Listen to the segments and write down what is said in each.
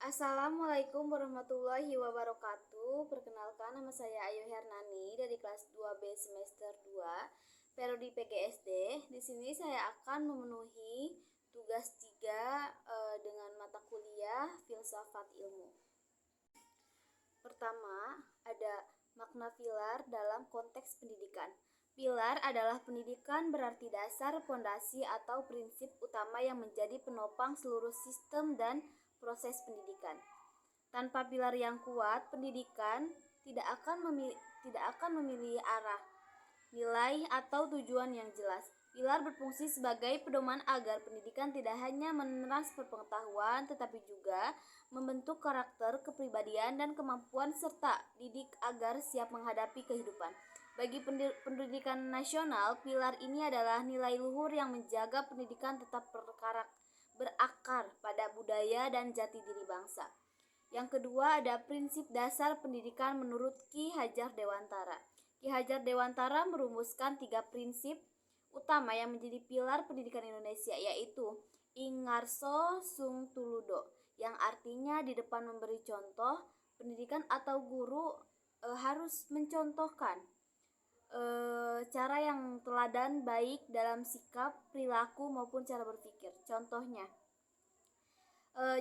Assalamualaikum warahmatullahi wabarakatuh. Perkenalkan, nama saya Ayu Hernani dari kelas 2B semester 2 Prodi PGSD. Di sini saya akan memenuhi tugas 3 dengan mata kuliah Filsafat Ilmu. Pertama, ada makna pilar dalam konteks pendidikan. Pilar adalah pendidikan, berarti dasar, fondasi atau prinsip utama yang menjadi penopang seluruh sistem dan proses pendidikan. Tanpa pilar yang kuat, pendidikan tidak akan memilih arah, nilai atau tujuan yang jelas. Pilar berfungsi sebagai pedoman agar pendidikan tidak hanya mentransfer pengetahuan, tetapi juga membentuk karakter, kepribadian, dan kemampuan serta didik agar siap menghadapi kehidupan. Bagi pendidikan nasional, pilar ini adalah nilai luhur yang menjaga pendidikan tetap berakar pada budaya dan jati diri bangsa. Yang kedua, ada prinsip dasar pendidikan menurut Ki Hajar Dewantara. Ki Hajar Dewantara merumuskan 3 prinsip utama yang menjadi pilar pendidikan Indonesia, yaitu Ingarso Sung Tuludo, yang artinya di depan memberi contoh, pendidikan atau guru harus mencontohkan cara yang teladan baik dalam sikap, perilaku maupun cara berpikir. Contohnya,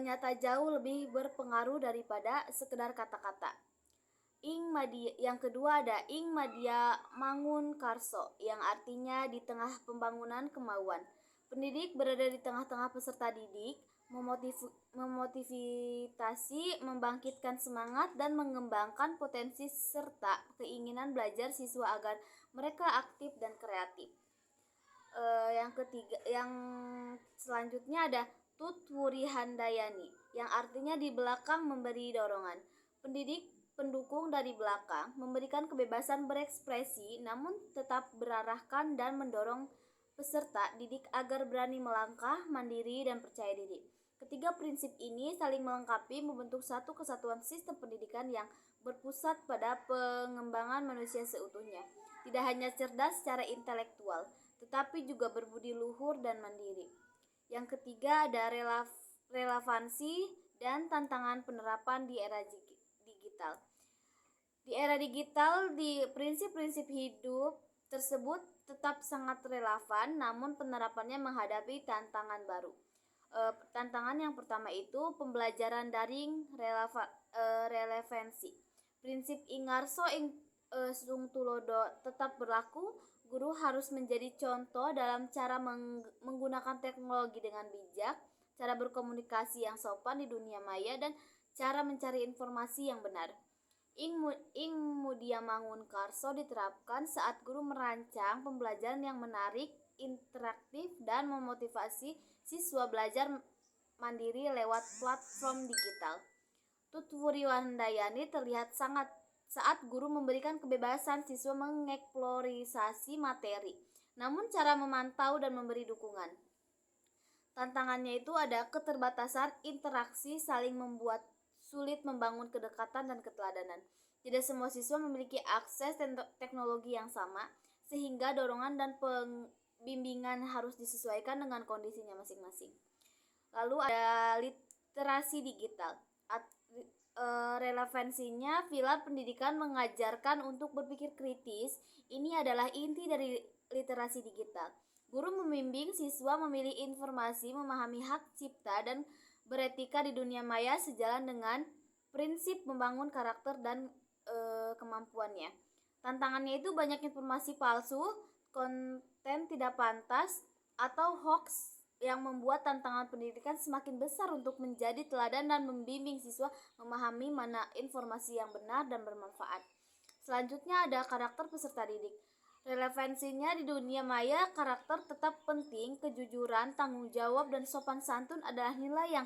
nyata jauh lebih berpengaruh daripada sekedar kata-kata. Yang kedua ada Ing Madya Mangun Karso, yang artinya di tengah pembangunan kemauan. Pendidik berada di tengah-tengah peserta didik, memotivasi, membangkitkan semangat dan mengembangkan potensi serta keinginan belajar siswa agar mereka aktif dan kreatif. Yang selanjutnya ada Tutwuri Handayani, yang artinya di belakang memberi dorongan. Pendidik pendukung dari belakang, memberikan kebebasan berekspresi namun tetap berarahkan dan mendorong peserta didik agar berani melangkah, mandiri, dan percaya diri. Ketiga prinsip ini saling melengkapi, membentuk satu kesatuan sistem pendidikan yang berpusat pada pengembangan manusia seutuhnya. Tidak hanya cerdas secara intelektual, tetapi juga berbudi luhur dan mandiri. Yang ketiga ada relevansi dan tantangan penerapan di era digital. Di era digital, di prinsip-prinsip hidup tersebut tetap sangat relevan, namun penerapannya menghadapi tantangan baru. Tantangan yang pertama itu pembelajaran daring relevansi. Prinsip Ingarso Sung Tulodo tetap berlaku. Guru harus menjadi contoh dalam cara menggunakan teknologi dengan bijak, cara berkomunikasi yang sopan di dunia maya, dan cara mencari informasi yang benar. Ing Mudia Mangun Karso diterapkan saat guru merancang pembelajaran yang menarik, interaktif, dan memotivasi siswa belajar mandiri lewat platform digital. Tutwuri Handayani terlihat sangat saat guru memberikan kebebasan siswa mengeksplorasi materi, namun cara memantau dan memberi dukungan. Tantangannya itu ada keterbatasan interaksi, saling membuat sulit membangun kedekatan dan keteladanan. Tidak semua siswa memiliki akses teknologi yang sama, sehingga dorongan dan pembimbingan harus disesuaikan dengan kondisinya masing-masing. Lalu ada literasi digital. Relevansinya, pilar pendidikan mengajarkan untuk berpikir kritis. Ini adalah inti dari literasi digital. Guru membimbing siswa memilih informasi, memahami hak cipta, dan beretika di dunia maya sejalan dengan prinsip membangun karakter dan kemampuannya. Tantangannya itu banyak informasi palsu, konten tidak pantas, atau hoax yang membuat tantangan pendidikan semakin besar untuk menjadi teladan dan membimbing siswa memahami mana informasi yang benar dan bermanfaat. Selanjutnya ada karakter peserta didik. Relevansinya di dunia maya, karakter tetap penting. Kejujuran, tanggung jawab, dan sopan santun adalah nilai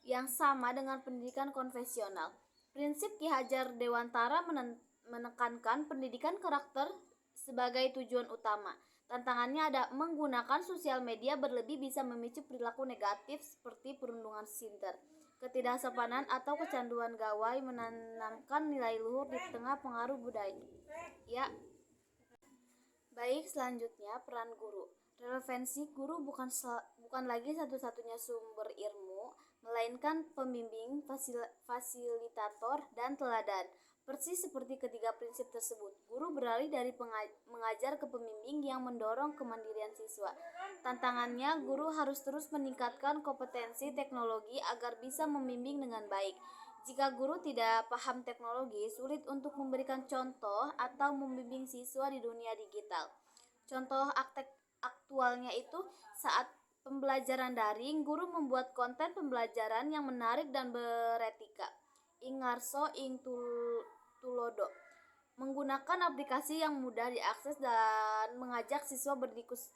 yang sama dengan pendidikan konvensional. Prinsip Ki Hajar Dewantara menekankan pendidikan karakter sebagai tujuan utama. Tantangannya ada menggunakan sosial media berlebih bisa memicu perilaku negatif seperti perundungan sinter, ketidaksopanan, atau kecanduan gawai, menanamkan nilai luhur di tengah pengaruh budaya. Ya. Baik, selanjutnya peran guru. Relevansi guru bukan lagi satu-satunya sumber ilmu, melainkan pembimbing, fasilitator, dan teladan. Persis seperti ketiga prinsip tersebut, guru beralih dari mengajar ke pembimbing yang mendorong kemandirian siswa. Tantangannya, guru harus terus meningkatkan kompetensi teknologi agar bisa membimbing dengan baik. Jika guru tidak paham teknologi, sulit untuk memberikan contoh atau membimbing siswa di dunia digital. Contoh aktualnya itu saat pembelajaran daring, guru membuat konten pembelajaran yang menarik dan beretika. Ing ngarso ing tulodo, menggunakan aplikasi yang mudah diakses dan mengajak siswa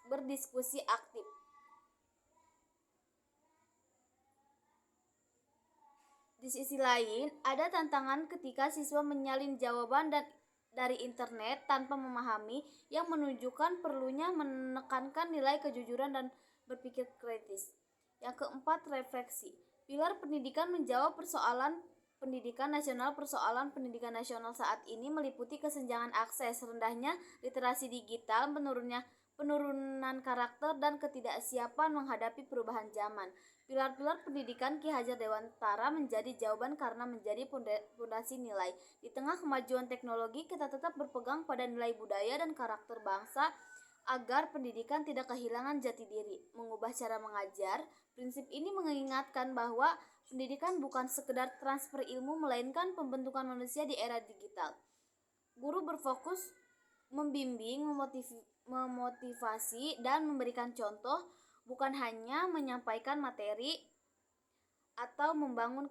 berdiskusi aktif. Di sisi lain, ada tantangan ketika siswa menyalin jawaban dari internet tanpa memahami, yang menunjukkan perlunya menekankan nilai kejujuran dan berpikir kritis. Yang keempat, refleksi. Pilar pendidikan menjawab persoalan pendidikan nasional. Persoalan pendidikan nasional saat ini meliputi kesenjangan akses, rendahnya literasi digital, penurunan karakter, dan ketidaksiapan menghadapi perubahan zaman. Pilar-pilar pendidikan Ki Hajar Dewantara menjadi jawaban karena menjadi fondasi nilai. Di tengah kemajuan teknologi, kita tetap berpegang pada nilai budaya dan karakter bangsa agar pendidikan tidak kehilangan jati diri. Mengubah cara mengajar, prinsip ini mengingatkan bahwa pendidikan bukan sekedar transfer ilmu, melainkan pembentukan manusia di era digital. Guru berfokus membimbing, memotivasi, dan memberikan contoh, bukan hanya menyampaikan materi atau membangun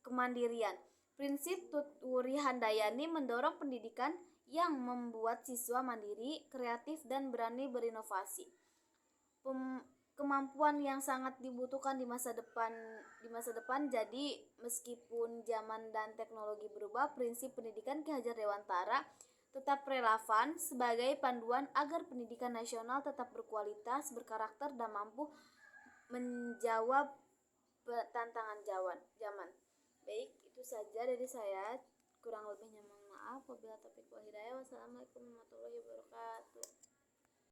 kemandirian. Prinsip Tutwuri Handayani mendorong pendidikan yang membuat siswa mandiri, kreatif, dan berani berinovasi. Kemampuan yang sangat dibutuhkan di masa depan. Jadi meskipun zaman dan teknologi berubah, prinsip pendidikan Ki Hajar Dewantara tetap relevan sebagai panduan agar pendidikan nasional tetap berkualitas, berkarakter, dan mampu menjawab tantangan zaman. Baik, itu saja dari saya. Kurang lebihnya mohon maaf. Wabillahi taufiq wal hidayah. Wassalamualaikum warahmatullahi wabarakatuh.